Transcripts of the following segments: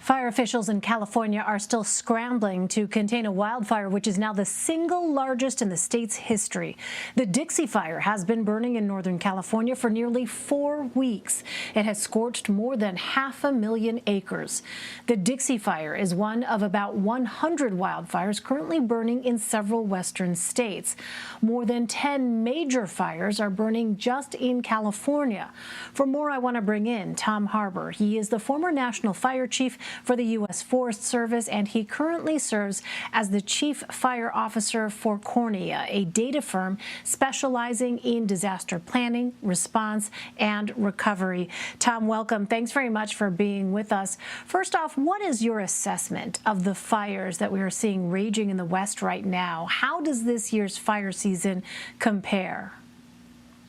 Fire officials in California are still scrambling to contain a wildfire, which is now the single largest in the state's history. The Dixie Fire has been burning in Northern California for nearly 4 weeks. It has scorched more than 500,000 acres. The Dixie Fire is one of about 100 wildfires currently burning in several western states. More than 10 major fires are burning just in California. For more, I want to bring in Tom Harbour. He is the former National Fire Chief for the U.S. Forest Service, and he currently serves as the Chief Fire Officer for Cornea, a data firm specializing in disaster planning, response, and recovery. Tom, welcome. Thanks very much for being with us. First off, what is your assessment of the fires that we are seeing raging in the West right now? How does this year's fire season compare?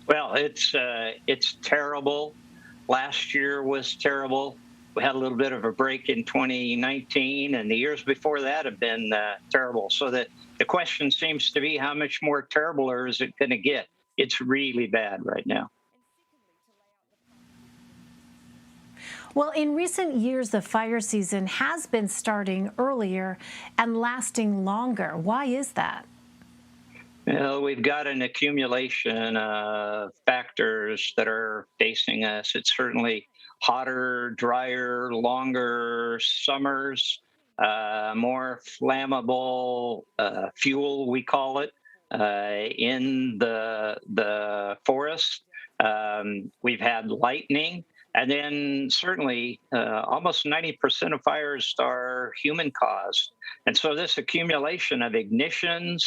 Well, it's terrible. Last year was terrible. We had a little bit of a break in 2019, and the years before that have been terrible. So the question seems to be, how much more terribler is it going to get? It's really bad right now. Well, in recent years, the fire season has been starting earlier and lasting longer. Why is that? Well, we've got an accumulation of factors that are facing us. It's certainly hotter, drier, longer summers, more flammable fuel, we call it, in the forest. We've had lightning. And then certainly almost 90% of fires are human caused. And so this accumulation of ignitions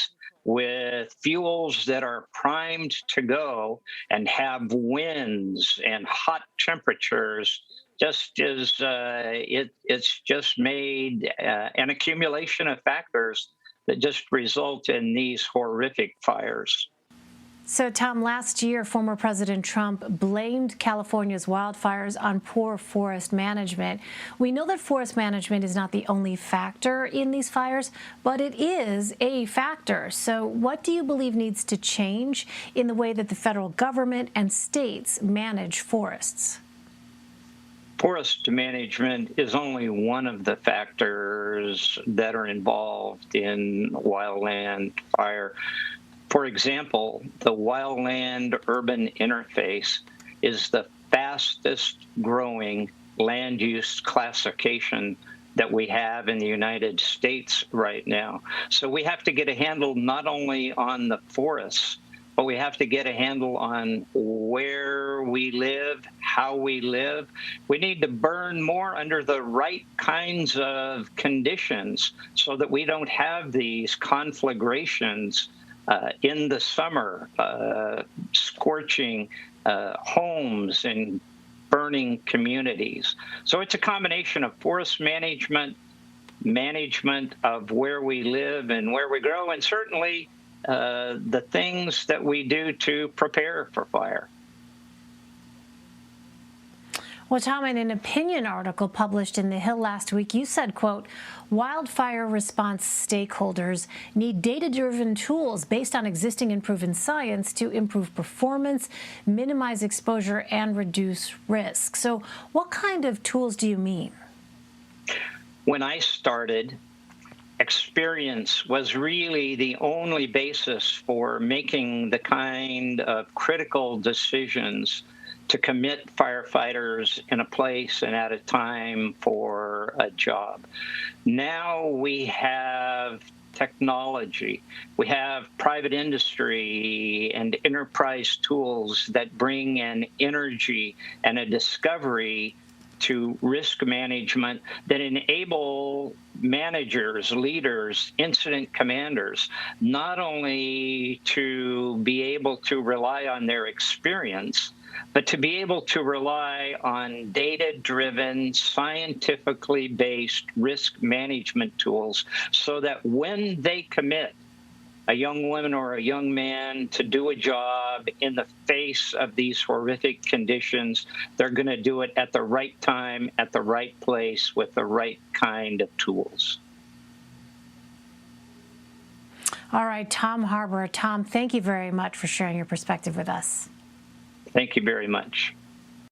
with fuels that are primed to go and have winds and hot temperatures just is it's just made an accumulation of factors that just result in these horrific fires. So, Tom, last year, former President Trump blamed California's wildfires on poor forest management. We know that forest management is not the only factor in these fires, but it is a factor. So what do you believe needs to change in the way that the federal government and states manage forests? Forest management is only one of the factors that are involved in wildland fire. For example, the wildland-urban interface is the fastest growing land use classification that we have in the United States right now. So we have to get a handle not only on the forests, but we have to get a handle on where we live, how we live. We need to burn more under the right kinds of conditions so that we don't have these conflagrations in the summer, scorching homes and burning communities. So it's a combination of forest management, management of where we live and where we grow, and certainly the things that we do to prepare for fire. Well, Tom, in an opinion article published in The Hill last week, you said, quote, wildfire response stakeholders need data-driven tools based on existing and proven science to improve performance, minimize exposure, and reduce risk. So what kind of tools do you mean? When I started, experience was really the only basis for making the kind of critical decisions to commit firefighters in a place and at a time for a job. Now we have technology. We have private industry and enterprise tools that bring an energy and a discovery to risk management that enable managers, leaders, incident commanders, not only to be able to rely on their experience, but to be able to rely on data-driven, scientifically based risk management tools so that when they commit a young woman or a young man to do a job in the face of these horrific conditions, they're going to do it at the right time, at the right place, with the right kind of tools. All right, Tom Harbour. Tom, thank you very much for sharing your perspective with us. Thank you very much.